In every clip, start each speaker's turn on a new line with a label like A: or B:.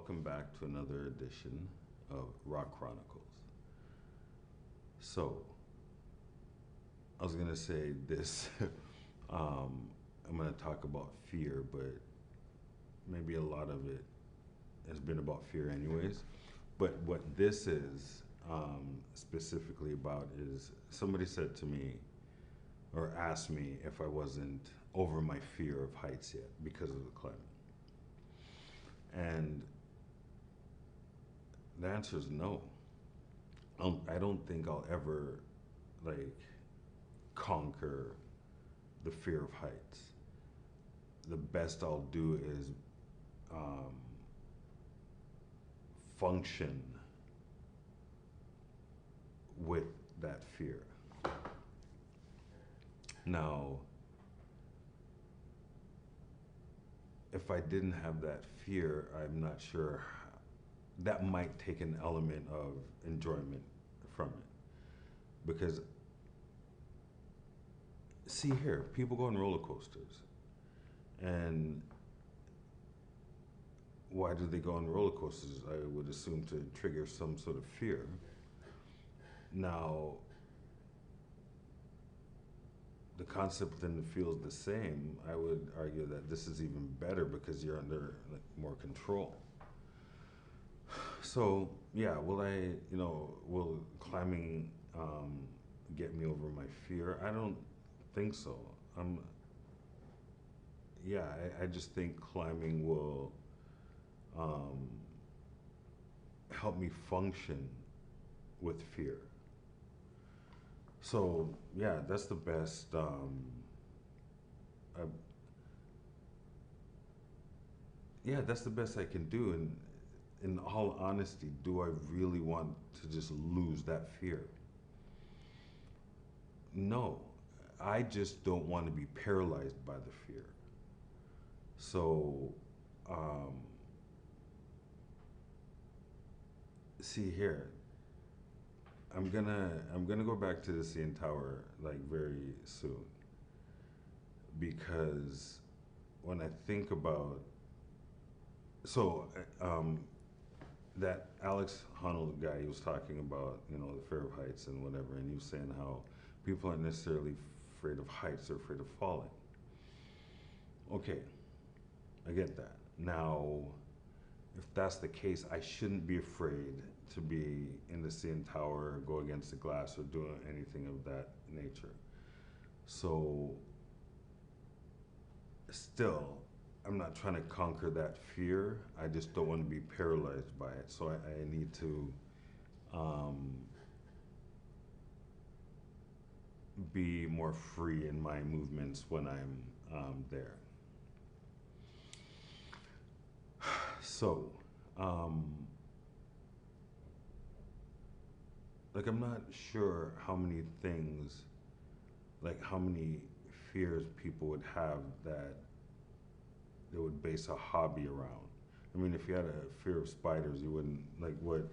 A: welcome back to another edition of Rock Chronicles. So, I was gonna say this. I'm gonna talk about fear, but maybe a lot of it has been about fear, anyways. But what this is specifically about is somebody said to me or asked me if I wasn't over my fear of heights yet because of the climate. And the answer is no. I don't think I'll ever like conquer the fear of heights. The best I'll do is um, function with that fear. Now, if I didn't have that fear, I'm not sure that might take an element of enjoyment from it. Because, see here, people go on roller coasters. And why do they go on roller coasters? I would assume to trigger some sort of fear. Now, the concept within the field is the same. I would argue that this is even better because you're under like more control. So yeah, will climbing get me over my fear? I don't think so. Yeah, I just think climbing will um, help me function with fear. So yeah, that's the best. I, yeah, that's the best I can do. And in all honesty, do I really want to just lose that fear? No, I just don't want to be paralyzed by the fear. So, um, see here, I'm gonna go back to the CN Tower like very soon because when I think about so that Alex Honnold guy, he was talking about the fear of heights and whatever, and he was saying how people aren't necessarily afraid of heights; they're afraid of falling. Okay, I get that. Now, if that's the case, I shouldn't be afraid to be in the CN Tower, or go against the glass, or do anything of that nature. So, still, I'm not trying to conquer that fear. I just don't want to be paralyzed by it. So I need to um, be more free in my movements when I'm there. So, um, like, I'm not sure how many things, like, how many fears people would have that they would base a hobby around. I mean, if you had a fear of spiders, you wouldn't, like, what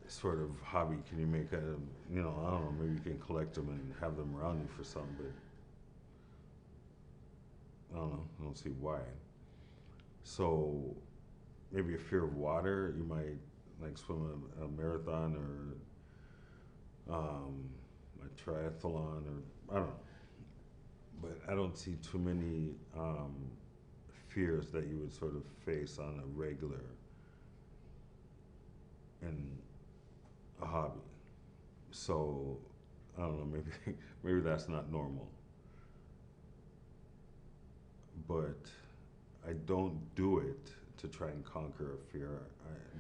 A: sort of hobby can you make out of, I don't know, maybe you can collect them and have them around you for something, but I don't know, I don't see why. So maybe a fear of water, you might like swim a marathon or a triathlon or I don't know. But I don't see too many fears that you would sort of face on a regular in a hobby. So I don't know, maybe maybe that's not normal. But I don't do it to try and conquer a fear.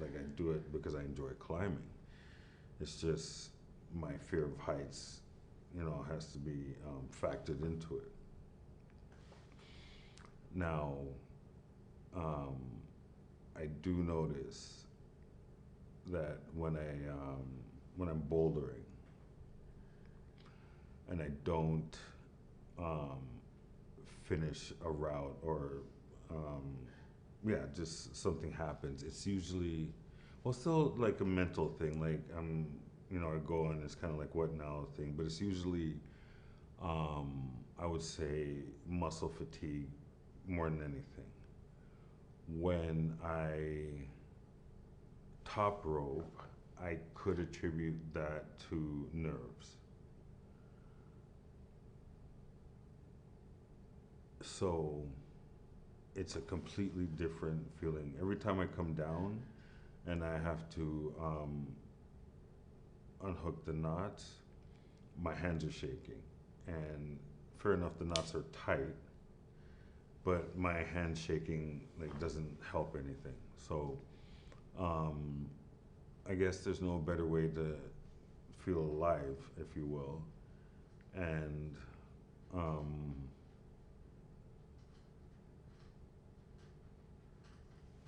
A: I do it because I enjoy climbing. It's just my fear of heights, has to be factored into it. Now, um, I do notice that when I'm bouldering and I don't um, finish a route or um, yeah, just something happens. It's usually, well, still like a mental thing. Like I go and it's kind of like what now thing, but it's usually, I would say muscle fatigue more than anything. when I top rope, I could attribute that to nerves. So it's a completely different feeling. Every time I come down and I have to unhook the knots, my hands are shaking. And fair enough, the knots are tight, but my hand shaking like doesn't help anything. So um, I guess there's no better way to feel alive, if you will. And um,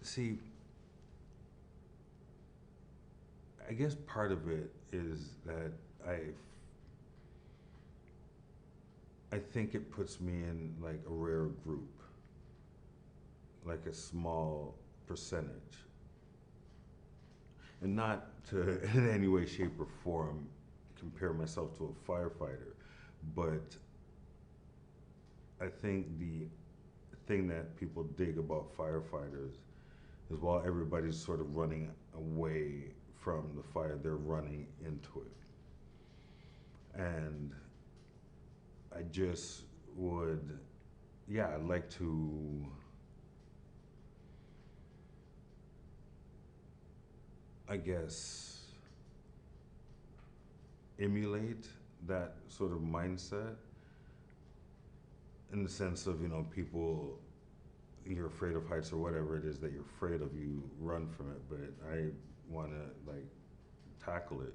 A: see, I guess part of it is that I I think it puts me in like a rare group, like a small percentage, and not to in any way, shape, or form compare myself to a firefighter, but I think the thing that people dig about firefighters is while everybody's sort of running away from the fire, they're running into it. And I just would, yeah, I'd like to, I guess, emulate that sort of mindset in the sense of, people, you're afraid of heights or whatever it is that you're afraid of, you run from it. But I want to like tackle it.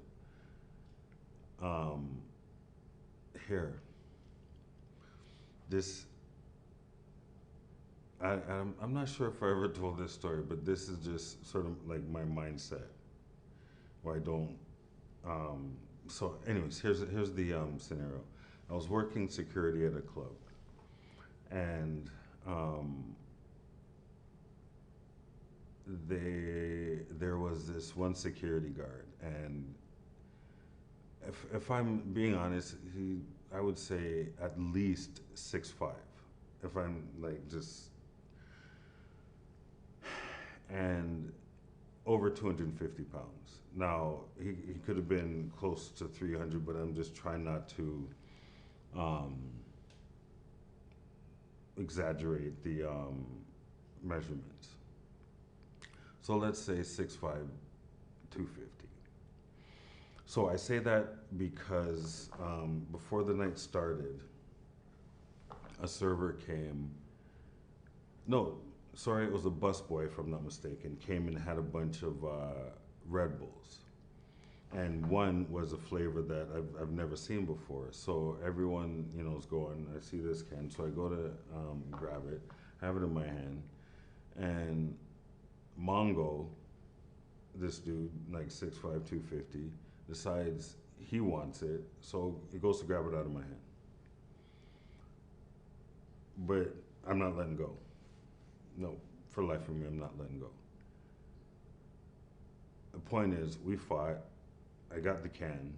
A: Um, here, this, I'm not sure if I ever told this story, but this is just sort of like my mindset where I don't. Um, so, anyways, here's the scenario. I was working security at a club, and there was this one security guard, and if I'm being honest, I would say at least 6'5", if I'm like just, and over 250 pounds. Now he could have been close to 300, but I'm just trying not to um, exaggerate the measurements. So let's say 6'5", 250. So I say that because before the night started, a server came. No, sorry, it was a busboy, if I'm not mistaken. Came and had a bunch of Red Bulls, and one was a flavor that I've never seen before. So everyone, is going. I see this can, so I go to grab it, have it in my hand, and Mongo, this dude, like 6'5", 250, decides he wants it, so he goes to grab it out of my hand. But I'm not letting go. No, for life of me, I'm not letting go. The point is, we fought. I got the can,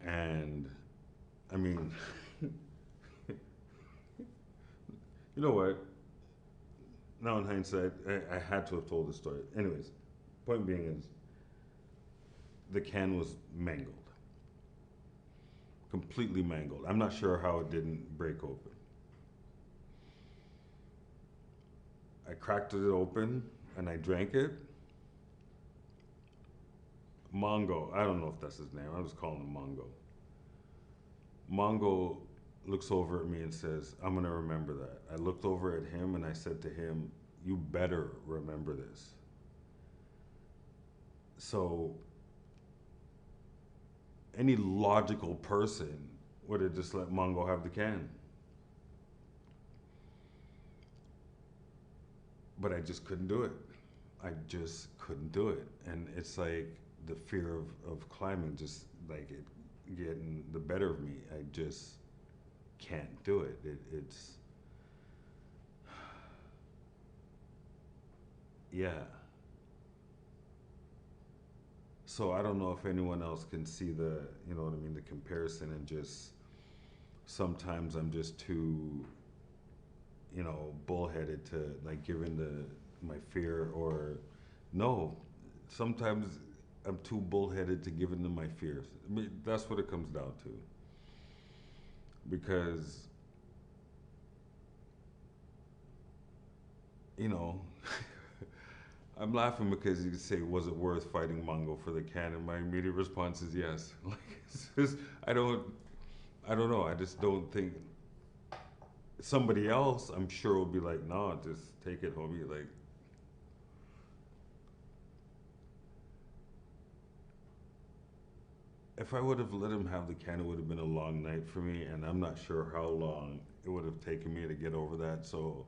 A: and I mean, you know what? Now in hindsight, I had to have told the story. Anyways, point being is, the can was mangled, completely mangled. I'm not sure how it didn't break open. I cracked it open and I drank it. Mongo, I don't know if that's his name, I was calling him Mongo. Mongo looks over at me and says, "I'm gonna remember that." I looked over at him and I said to him, "You better remember this." So any logical person would have just let Mongo have the can. But I just couldn't do it. I just couldn't do it. And it's like the fear of climbing, just like it getting the better of me. I just can't do it. It's, yeah. So I don't know if anyone else can see the, you know what I mean, the comparison, and just sometimes I'm just too, bullheaded to like give in to my fear, or no, sometimes I'm too bullheaded to give in to my fears. I mean, that's what it comes down to. Because, you know, I'm laughing because you say, was it worth fighting Mongo for the can? And my immediate response is yes. Like, it's just, I don't know. I just don't think somebody else, I'm sure, will be like, nah, just take it, homie. Like, if I would have let him have the can, it would have been a long night for me, and I'm not sure how long it would have taken me to get over that. So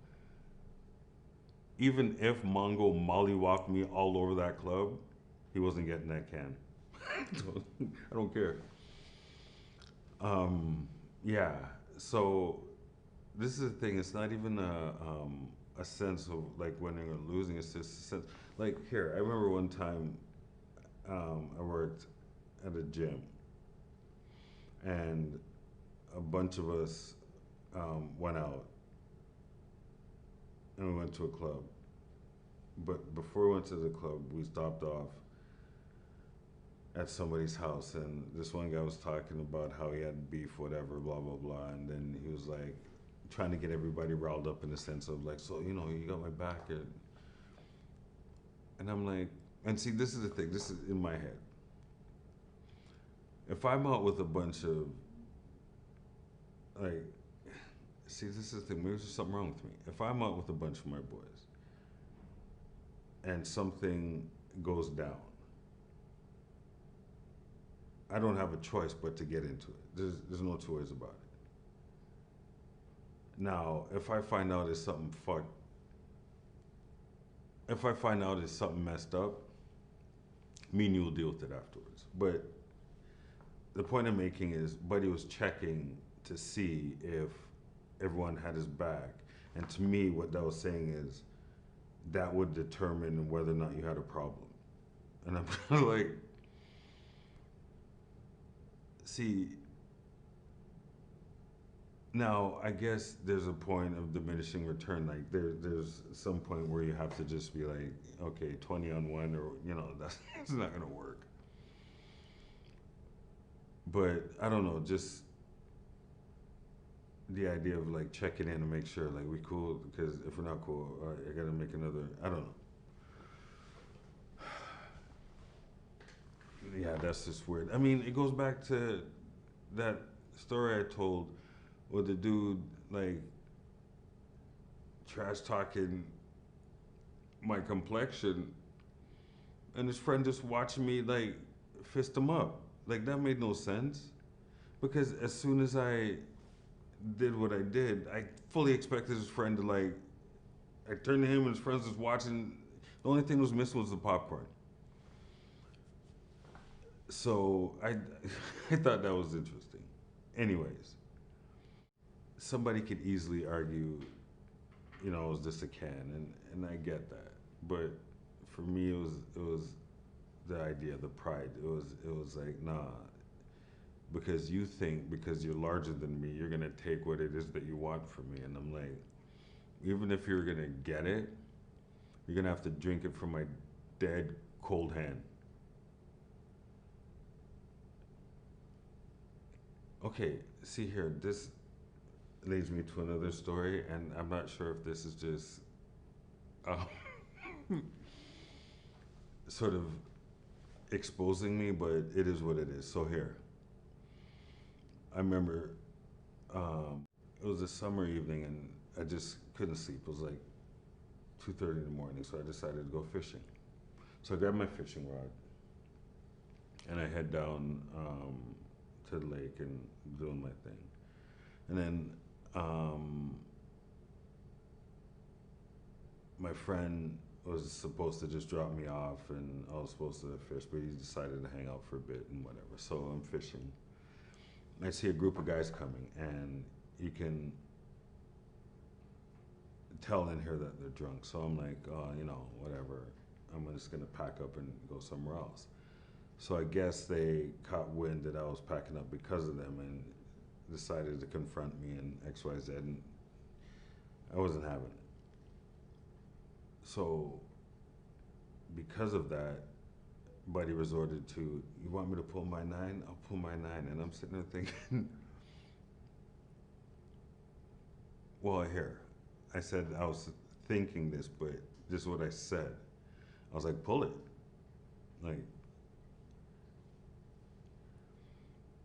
A: even if Mongo mollywalked me all over that club, he wasn't getting that can. So, I don't care. Yeah. So this is the thing. It's not even a sense of like winning or losing. It's just a sense. Like here, I remember one time I worked at a gym, and a bunch of us went out and we went to a club. But before we went to the club, we stopped off at somebody's house, and this one guy was talking about how he had beef, whatever, blah blah blah, and then he was like trying to get everybody riled up in the sense of like, so you got my back, and I'm like, and see, this is the thing, this is in my head. If I'm out with a bunch of like, see, this is the thing, maybe there's something wrong with me. If I'm out with a bunch of my boys and something goes down, I don't have a choice but to get into it. There's no two ways about it. Now, if I find out it's something fucked, if I find out it's something messed up, me and you will deal with it afterwards. But the point I'm making is, Buddy was checking to see if everyone had his back, and to me, what that was saying is that would determine whether or not you had a problem. And I'm kind of like, see, now I guess there's a point of diminishing return. Like there's some point where you have to just be like, okay, 20 on one, or that's not gonna work. But I don't know, just the idea of like checking in and make sure like we cool, because if we're not cool, all right, I gotta make another. I don't know. Yeah, that's just weird. I mean, it goes back to that story I told with the dude like trash talking my complexion, and his friend just watching me like fist him up. Like that made no sense, because as soon as I did what I did, I fully expected his friend to like. I turned to him and his friends was watching. The only thing that was missing was the popcorn. So I, I thought that was interesting. Anyways, somebody could easily argue, it was just a can, and I get that. But for me, it was the idea, the pride. It was like, nah, because you think because you're larger than me, you're gonna take what it is that you want from me, and I'm like, even if you're gonna get it, you're gonna have to drink it from my dead cold hand. Okay, see here, this leads me to another story, and I'm not sure if this is just uh, sort of exposing me, but it is what it is. So here, I remember it was a summer evening, and I just couldn't sleep. It was like 2:30 in the morning, so I decided to go fishing. So I grabbed my fishing rod, and I head down to the lake and doing my thing. And then my friend was supposed to just drop me off, and I was supposed to fish, but he decided to hang out for a bit and whatever. So I'm fishing. I see a group of guys coming, and you can tell in here that they're drunk. So I'm like, oh, whatever. I'm just gonna pack up and go somewhere else. So I guess they caught wind that I was packing up because of them, and decided to confront me and X, Y, Z. And I wasn't having it. So because of that, Buddy resorted to, "You want me to pull my nine? I'll pull my nine." And I'm sitting there thinking, well, here, I said I was thinking this, but this is what I said. I was like, pull it. Like,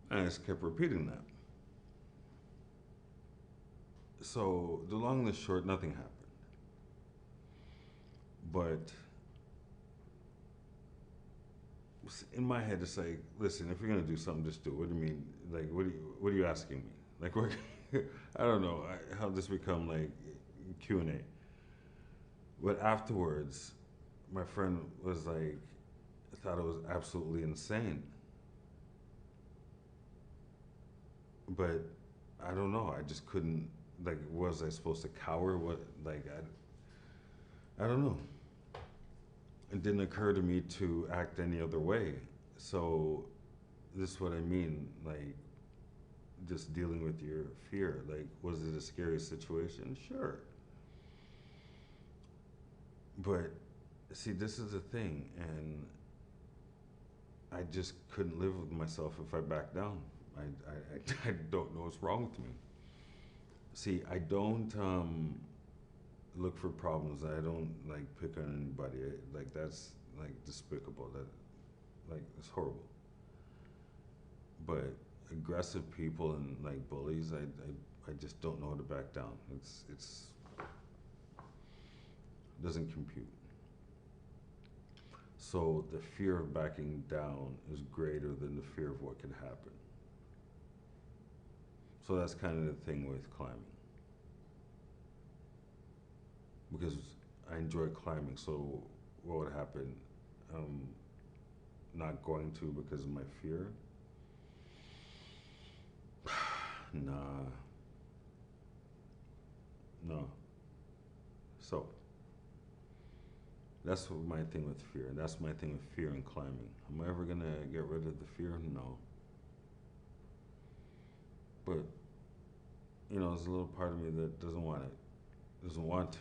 A: I just kept repeating that. So the long and the short, nothing happened. But in my head, it's like, listen, if you're gonna do something, just do it. What do you mean? Like, what are you asking me? Like, what? I don't know how this become like Q&A. But afterwards, my friend was like, I thought it was absolutely insane. But I don't know. I just couldn't. Like, was I supposed to cower? What? Like, I don't know. It didn't occur to me to act any other way. So, this is what I mean. Like, just dealing with your fear. Like, was it a scary situation? Sure. But see, this is the thing, and I just couldn't live with myself if I backed down. I don't know what's wrong with me. See, I don't look for problems. I don't like pick on anybody. Like that's like despicable. That like it's horrible. But aggressive people and like bullies, I just don't know how to back down. It's doesn't compute. So the fear of backing down is greater than the fear of what could happen. So that's kind of the thing with climbing. Because I enjoy climbing, so what would happen? Um, not going to because of my fear? Nah, no. So that's my thing with fear. That's my thing with fear and climbing. Am I ever gonna get rid of the fear? No. But there's a little part of me that doesn't want it, doesn't want to,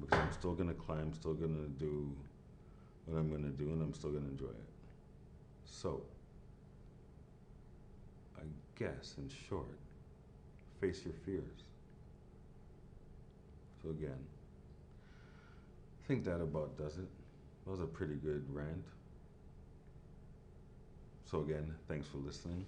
A: because I'm still gonna climb, still gonna do what I'm gonna do, and I'm still gonna enjoy it. So, I guess in short, face your fears. So again, I think that about does it. That was a pretty good rant. So again, thanks for listening.